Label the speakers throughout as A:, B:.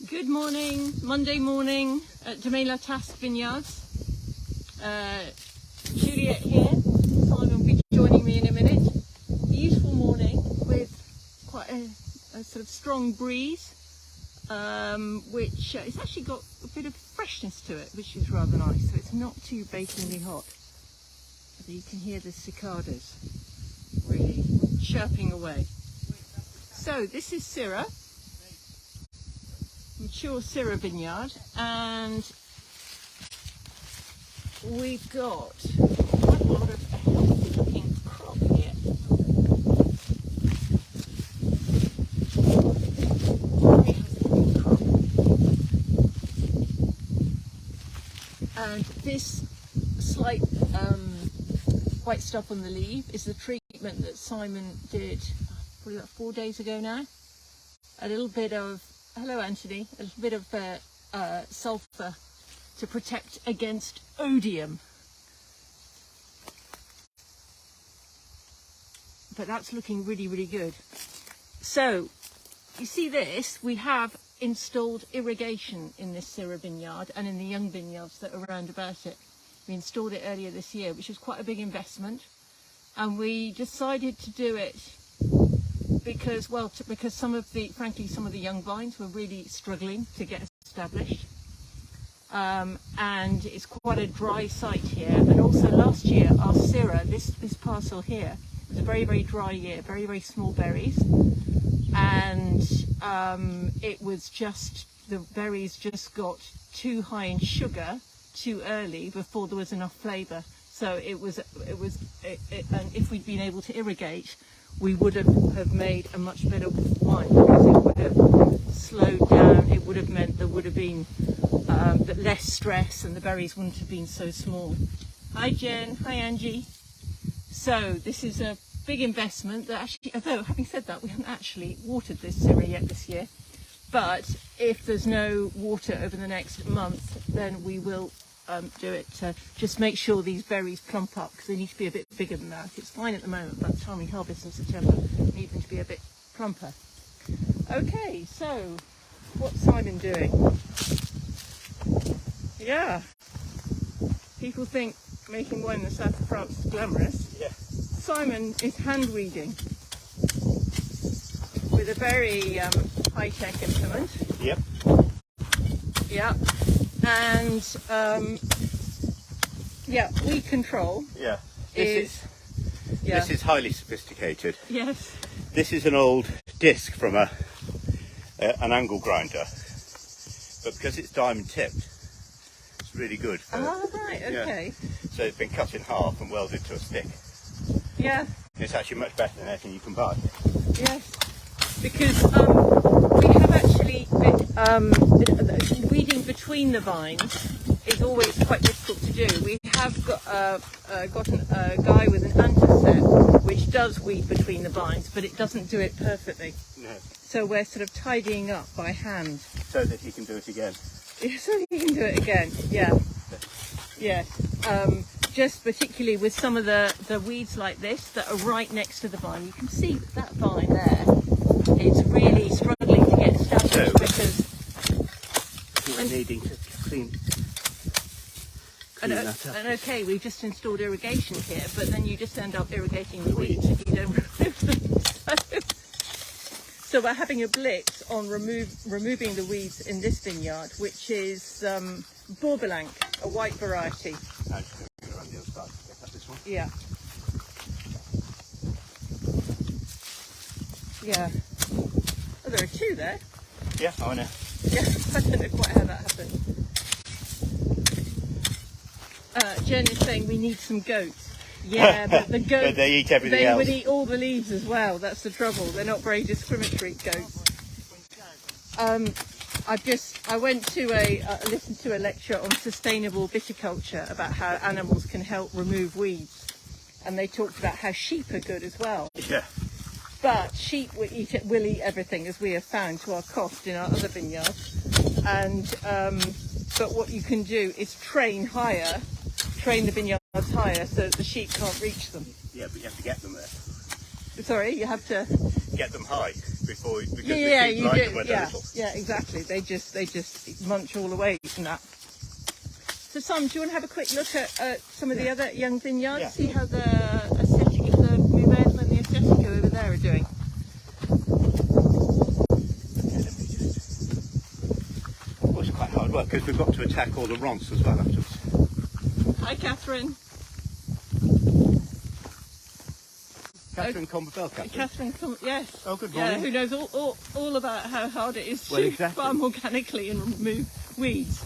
A: Good morning, Monday morning at Jamela Task Vineyards. Juliet here, Simon will be joining me in a minute. Beautiful morning with quite a sort of strong breeze, which it's actually got a bit of freshness to it, which is rather nice, so it's not too bakingly hot. But you can hear the cicadas really chirping away. So this is Syrah. Mature Syrah vineyard, and we've got quite a lot of healthy looking crop here. Very healthy looking crop. And this slight white stuff on the leaf is the treatment that Simon did probably about 4 days ago now. A little bit of hello Anthony, a little bit of sulphur to protect against odium. But that's looking really, really good. So, you see this, we have installed irrigation in this Syrah vineyard and in the young vineyards that are around about it. We installed it earlier this year, which was quite a big investment. And we decided to do it because some of the young vines were really struggling to get established, and it's quite a dry site here. And also last year our Syrah, this parcel here, was a very, very dry year, very, very small berries, and it was just, the berries just got too high in sugar too early before there was enough flavour. So and if we'd been able to irrigate, we would have made a much better wine, because it would have slowed down. It would have meant there would have been less stress, and the berries wouldn't have been so small. Hi Jen, hi Angie. So this is a big investment that actually, although having said that, we haven't actually watered this Syrah yet this year. But if there's no water over the next month, then we will do it to just make sure these berries plump up, because they need to be a bit bigger than that. It's fine at the moment, by the time we harvest in September, we need them to be a bit plumper. Okay, so what's Simon doing? Yeah, people think making wine in the south of France is glamorous. Yeah. Simon is hand weeding with a very high-tech implement.
B: Yep.
A: Yeah. And weed control.
B: Yeah. This is highly sophisticated.
A: Yes.
B: This is an old disc from an angle grinder, but because it's diamond tipped, it's really good.
A: Right. Okay.
B: Yeah. So it's been cut in half and welded to a stick.
A: Yeah.
B: It's actually much better than anything you can buy.
A: Yes. Because we have actually weeding between the vines is always quite difficult to do. We have got a guy with an antiset which does weed between the vines, but it doesn't do it perfectly.
B: No.
A: So we're sort of tidying up by hand.
B: So that he can do it again.
A: So he can do it again. Yeah. Yes. Just particularly with some of the weeds like this that are right next to the vine. You can see that vine there. It's really struggling to get established because
B: we're needing to clean that up.
A: And okay, we've just installed irrigation here, but then you just end up irrigating the weeds if you don't remove them. So we're having a blitz on removing the weeds in this vineyard, which is Bourbelanc, a white variety.
B: I'm just going to go around the other side to pick up this one.
A: Yeah. Yeah. Oh, there are two there.
B: Yeah, I know.
A: Yeah, I don't know quite how that happened. Jen is saying we need some goats. Yeah, but the goats,
B: but they eat everything else.
A: They would eat all the leaves as well. That's the trouble. They're not very discriminatory goats. I went to listened to a lecture on sustainable viticulture about how animals can help remove weeds, and they talked about how sheep are good as well.
B: Yeah.
A: But sheep will eat everything, as we have found to our cost in our other vineyards. And but what you can do is train the vineyards higher so that the sheep can't reach them.
B: Yeah, but you have to get them there.
A: Sorry, you have to
B: get them high because we
A: Yeah,
B: keep
A: you
B: like
A: do.
B: them when they're
A: Yeah,
B: little.
A: yeah, exactly. They just munch all away from that. So, Simon, do you want to have a quick look at some of the other young vineyards?
B: Yeah.
A: See how the Mourvedre and the Assetico over there are doing.
B: Well, it's quite hard work because we've got to attack all the ronces as well afterwards.
A: Hi, Catherine.
B: Catherine Comberbell, Catherine.
A: Yes.
B: Oh, good morning.
A: Yeah, who knows all about how hard it is
B: Well,
A: to
B: exactly.
A: farm organically and remove weeds.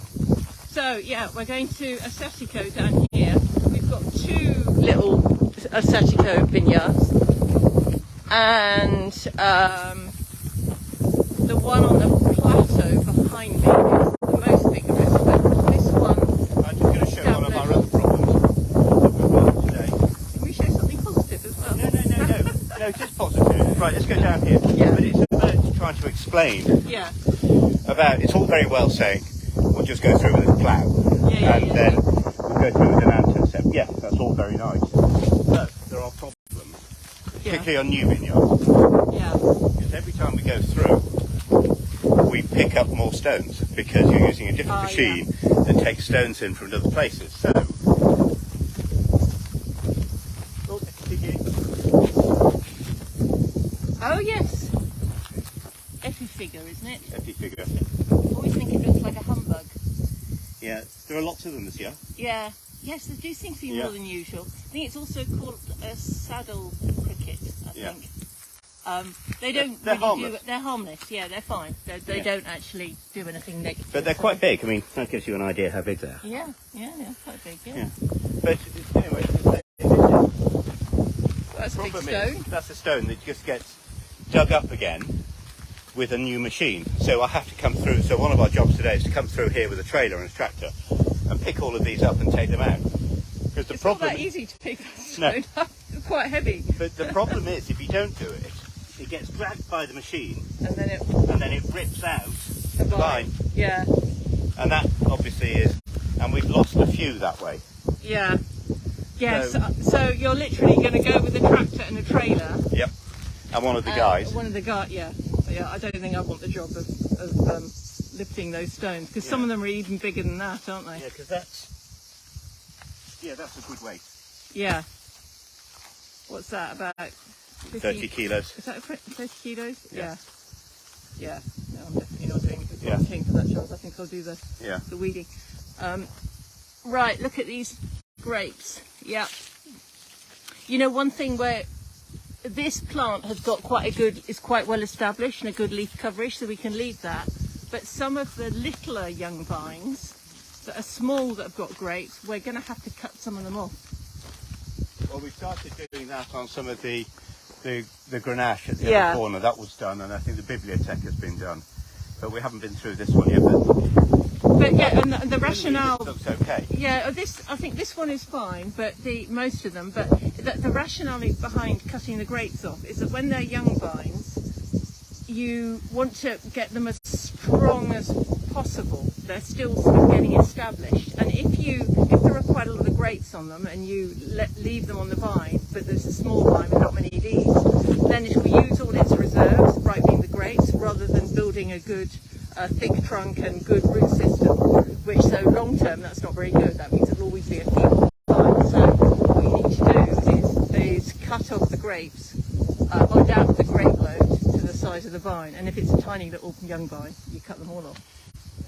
A: So, yeah, we're going to Assetico down here. We've got two little Assetico vineyards. And the one on the plateau behind me is the most vigorous. But this one...
B: I'm just going to show one of our other problems that we've got today.
A: Can we show something positive as well?
B: No, just positive. Right, let's go down here.
A: Yeah.
B: But it's about trying to explain
A: Yeah.
B: about, it's all very well saying, we'll just go through with a plough, and then we'll go through with an anticept. Yeah, that's all very nice. But there are problems, particularly on new vineyards.
A: Yeah.
B: Because every time we go through, we pick up more stones because you're using a different machine that takes stones in from other places. So,
A: Oh yes, Epifigure, isn't it?
B: Epifigure.
A: Always think it looks like a humbug.
B: Yeah, there are lots of them this year.
A: Yeah. Yes, there do seem to be more than usual. I think it's also called a saddle cricket. I think. They don't.
B: They're
A: really
B: harmless.
A: They're harmless. Yeah, they're fine. They don't actually do anything negative.
B: But they're quite big. I mean, that gives you an idea how big they are.
A: Yeah, they're quite big. Yeah.
B: But anyway,
A: That's a big
B: problem
A: stone.
B: is, that's a stone that just gets dug up again with a new machine. So I have to come through. So one of our jobs today is to come through here with a trailer and a tractor and pick all of these up and take them out. Because the
A: It's
B: problem
A: not that easy to pick that stone up. It's quite heavy.
B: But the problem is, if you don't do it, it gets dragged by the machine
A: And then
B: it rips out the vine.
A: Yeah.
B: And that obviously is, and we've lost a few that way.
A: Yeah. Yes. So you're literally going to go with a tractor and a trailer.
B: Yep. And one of the guys.
A: One of the guys. Yeah. I don't think I want the job of lifting those stones because some of them are even bigger than that, aren't they?
B: Yeah, because that's a good weight.
A: Yeah. What's that about?
B: 30 kilos.
A: Is that 30 kilos?
B: Yeah.
A: Yeah. No, I'm definitely not doing it.
B: Yeah.
A: I'm paying for that job. I think I'll do the weeding. Right. Look at these grapes. Yeah. You know, one thing where this plant has got is quite well established and a good leaf coverage, so we can leave that. But some of the littler young vines that are small that have got grapes, we're going to have to cut some of them off.
B: Well, we started doing that on some of the Grenache at the other corner. That was done, and I think the Bibliothèque has been done. But we haven't been through this one yet.
A: But yeah, and the rationale.
B: This looks okay.
A: Yeah, I think this one is fine, but most of them. But the rationale behind cutting the grapes off is that when they're young vines, you want to get them as strong as possible. They're still sort of getting established, and if there are quite a lot of grapes on them, and you leave them on the vine, but there's a small vine with not many leaves, then it will use all its reserves, ripening the grapes, rather than building a good thick trunk and good root system. Which, so long term, that's not very good. That means it'll always be a feeble vine. So what you need to do is cut off the grapes, or adapt the grape load to the size of the vine. And if it's a tiny little young vine, you cut them all off.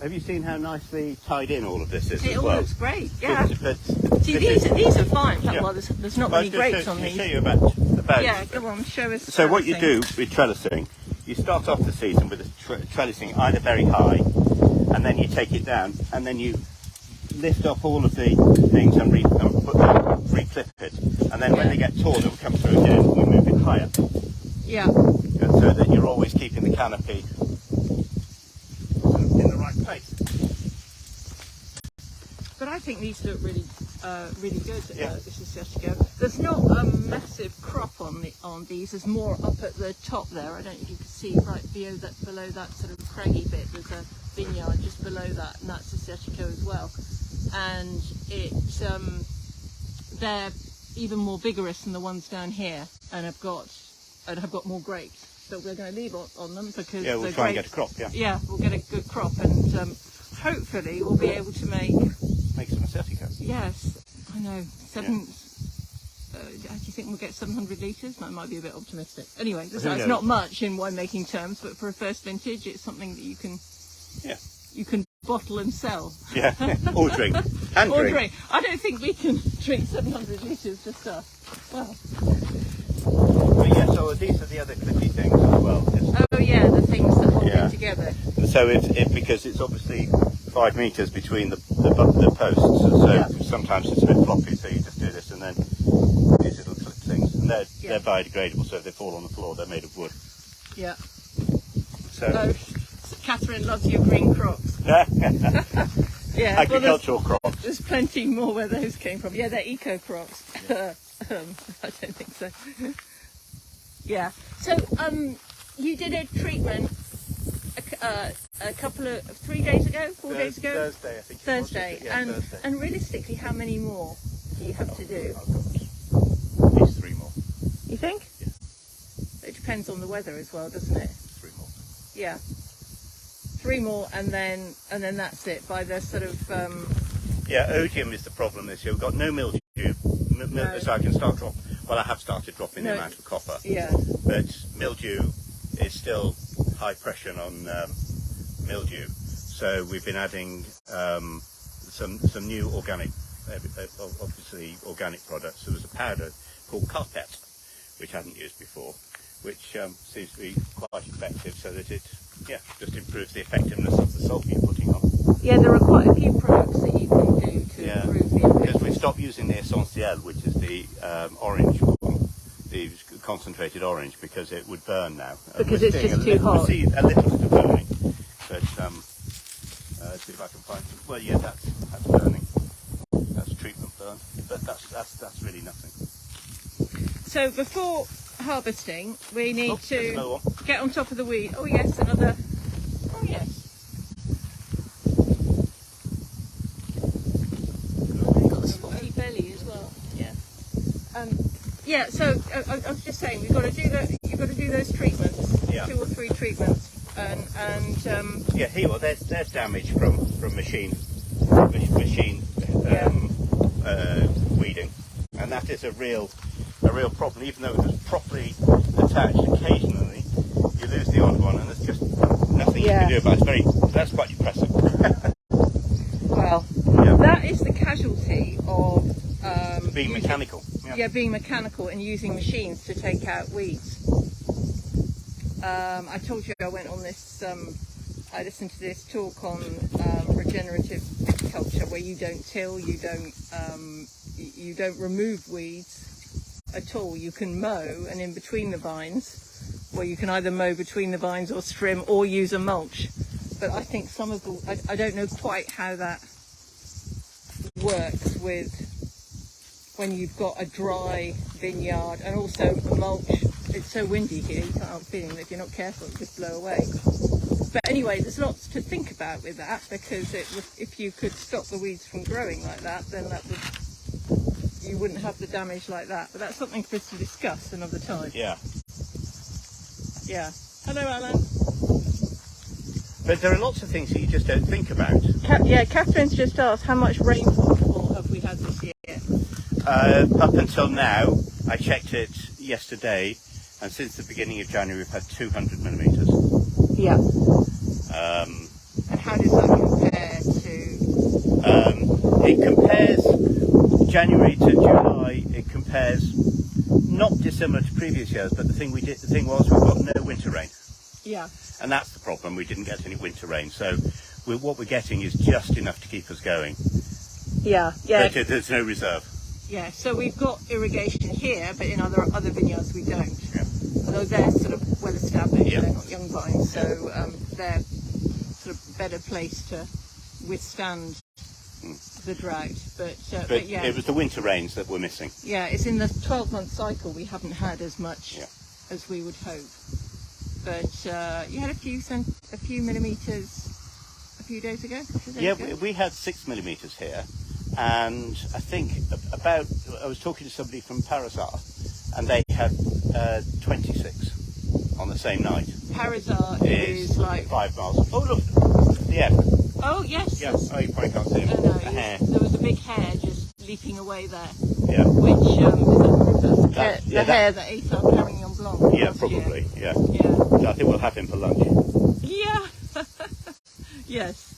B: Have you seen how nicely tied in all of this is
A: It
B: as
A: all
B: well?
A: looks great, yeah.
B: But
A: See, these are fine.
B: Yeah.
A: Well, there's not many grapes on these.
B: Show you about
A: Yeah, go on, show us.
B: So what you do with trellising, you start off the season with a trellising either very high, and then you take it down, and then you lift up all of the things and re-clip it, and then when they get taller, we come through again, we move it higher.
A: Yeah.
B: And so that you're always keeping the canopy in the right place.
A: But I think these look really good.
B: Yeah.
A: This is Assetico. There's not a massive crop on these. There's more up at the top there. I don't know if you can see right below that sort of craggy bit. There's a vineyard just below that, and that's Assetico as well. And they're even more vigorous than the ones down here, and have got more grapes. that we're going to leave on them because
B: Yeah, we'll try and get a crop. Yeah.
A: Yeah, we'll get a good crop, and hopefully we'll be able to make
B: some Assetico.
A: Yes, I know. Do you think we'll get 700 litres? That might be a bit optimistic. Anyway, it's not much in winemaking terms, but for a first vintage, it's something that you can bottle and sell.
B: Yeah, or drink. And
A: or
B: drink.
A: I don't think we can drink 700 litres just us. Well.
B: But yeah, so these are the other clippy things as well.
A: Oh yeah, the things that hold it together.
B: So because it's obviously 5 metres between the posts, so sometimes it's a bit floppy, so you just do this and then these little clip things, and they're biodegradable, so if they fall on the floor, they're made of wood.
A: Yeah.
B: So
A: Catherine loves your green crops. Yeah.
B: Agricultural crops.
A: There's plenty more where those came from. Yeah, they're eco crops.
B: Yeah.
A: I don't think so. Yeah. So you did a treatment a couple of 3 days ago, 4 days ago.
B: Thursday, I think.
A: Thursday.
B: Thursday.
A: And realistically, how many more do you have to do?
B: At least 3 more.
A: You think?
B: Yeah.
A: It depends on the weather as well, doesn't it?
B: 3 more.
A: Yeah. 3 more, and then that's it. By the sort of
B: odium is the problem this year. We've got no mildew, so I can start drop. Well, I have started dropping the amount of copper.
A: Yeah.
B: But mildew is still high pressure on mildew, so we've been adding some new organic, obviously organic products. There was a powder called Carpet, which I hadn't used before, which seems to be quite effective, so that it just improves the effectiveness of the salt you're putting on.
A: Yeah, there are quite a few products that you can do to improve the effectiveness.
B: Because we've stopped using the Essentiel, which is the orange one, the concentrated orange, because it would burn now.
A: Because it's just too hot.
B: We see a little bit of burning, but let's see if I can find some. Well, yeah, that's burning. That's treatment burn, but that's really nothing.
A: So before harvesting, we need to
B: to
A: get on top of the weed. Oh yes, another. Oh yes. Got a spotty belly as well. Yeah. Yeah. So I was just saying, you've got to do those treatments.
B: Yeah.
A: 2 or 3 treatments, and
B: there's damage from machine weeding, and that is a real problem. Even though it was properly attached, occasionally you lose the odd one, and there's just nothing you can do about it. That's quite depressing.
A: Well, that is the casualty of
B: being mechanical.
A: Being mechanical and using machines to take out weeds. I told you I went on this. I listened to this talk on regenerative viticulture, where you don't till, you don't remove weeds at all. You can mow, and in between the vines, well, you can either mow between the vines or trim or use a mulch. But I think some of the, I don't know quite how that works with when you've got a dry vineyard and also a mulch. It's so windy here, you can't help feeling that if you're not careful, it'll just blow away. But anyway, there's lots to think about with that, because if you could stop the weeds from growing like that, then you wouldn't have the damage like that. But that's something for us to discuss another time.
B: Yeah.
A: Yeah. Hello, Alan.
B: But there are lots of things that you just don't think about.
A: Catherine's just asked how much rainfall have we had this year?
B: Up until now, I checked it yesterday, and since the beginning of January we've had 200 millimetres.
A: Yeah. And how does that compare to?
B: It compares January to July. It compares not dissimilar to previous years, but the thing was we've got no winter rain.
A: Yeah.
B: And that's the problem. We didn't get any winter rain, so what we're getting is just enough to keep us going.
A: Yeah. Yeah.
B: But there's no reserve.
A: Yeah, so we've got irrigation here, but in other vineyards we don't.
B: Yeah.
A: Although they're sort of well established,
B: Yeah.
A: they're not young vines, so they're sort of better placed to withstand the drought. But yeah,
B: it was the winter rains that were missing.
A: Yeah, it's in the 12-month cycle we haven't had as much as we would hope. But you had a few millimetres a few days ago.
B: We had 6 millimetres here. And I think I was talking to somebody from Parasar, and they had 26. on the same night.
A: Parazar is like
B: 5 miles. Oh look, yeah.
A: Oh yes.
B: Yeah. Oh, you probably can't see him.
A: Oh, no,
B: A hare.
A: there was a big hare just leaping away there.
B: Yeah.
A: Which is
B: Yeah,
A: the hare that ate our Carignan Blanc.
B: Yeah,
A: last year.
B: probably. Yeah.
A: Yeah.
B: So I think we'll have him for lunch.
A: Yeah. Yes.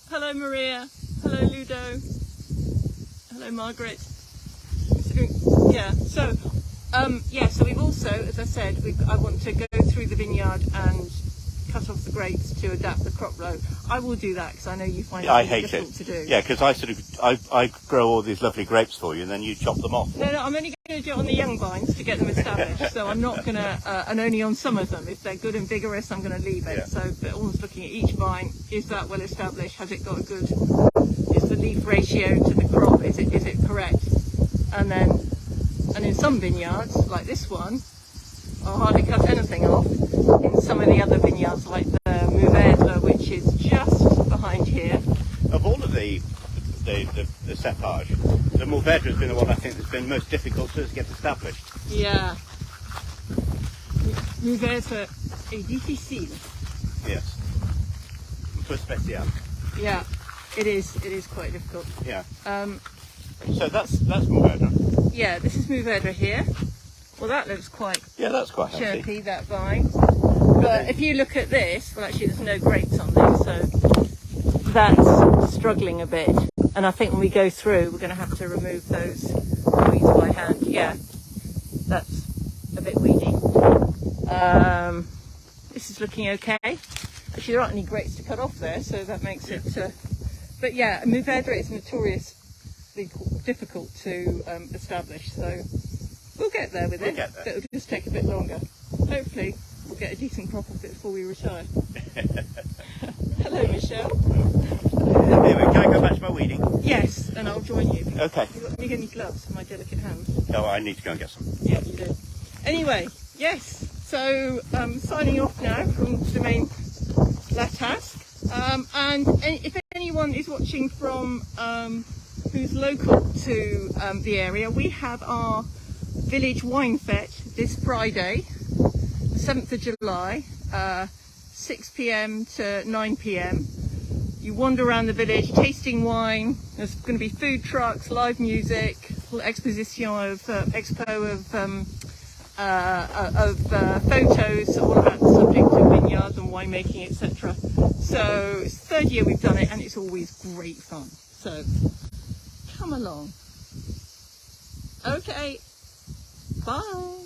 A: Hello Maria. Hello Ludo. Hello Margaret. So, yeah. So so we've also, as I said, I want to go through the vineyard and cut off the grapes to adapt the crop row. I will do that because I know you find it
B: I
A: really
B: hate
A: difficult
B: it.
A: to do.
B: Yeah, because I grow all these lovely grapes for you, and then you chop them off.
A: No, I'm only going to do it on the young vines to get them established. So I'm not going to, and only on some of them. If they're good and vigorous, I'm going to leave it.
B: Yeah.
A: So, but almost looking at each vine, is that well established? Has it got a good? Is the leaf ratio to the crop? Is it correct? And in some vineyards, like this one, I'll hardly cut anything off. In some of the other vineyards, like the Mourvèdre, which is just behind here.
B: Of all of the cepage, the Mourvèdre has been the one I think that's been most difficult to get established.
A: Yeah. Mourvèdre est difficile.
B: Yes. Un peu spécial.
A: Yeah, it is quite difficult.
B: Yeah. So that's Mourvèdre.
A: Yeah, this is Mourvèdre here. Well, that looks quite
B: Yeah, that's quite healthy.
A: chirpy, that vine. But if you look at this, well, actually, there's no grapes on this, so that's struggling a bit. And I think when we go through, we're going to have to remove those weeds by hand. Yeah, that's a bit weedy. This is looking okay. Actually, there aren't any grapes to cut off there, so that makes it. But yeah, Mourvèdre is notoriously difficult to establish, so we'll get there with it. But it'll just take a bit longer. Hopefully, we'll get a decent crop of it before we retire. Hello, Michelle.
B: Anyway, can I go back to my weeding?
A: Yes, and I'll join you.
B: Okay.
A: Have you got any gloves for my delicate hands?
B: Oh, I need to go and get some.
A: Yeah, you do. Anyway, yes. So signing off now from Domaine La Tasque. And if anyone is watching from who's local to the area, we have our village wine fete this Friday, the 7th of July, 6 p.m. to 9 p.m. You wander around the village tasting wine. There's going to be food trucks, live music, expo of photos all about the subject of vineyards and winemaking, etc. So it's the 3rd year we've done it, and it's always great fun. So come along. Okay, bye.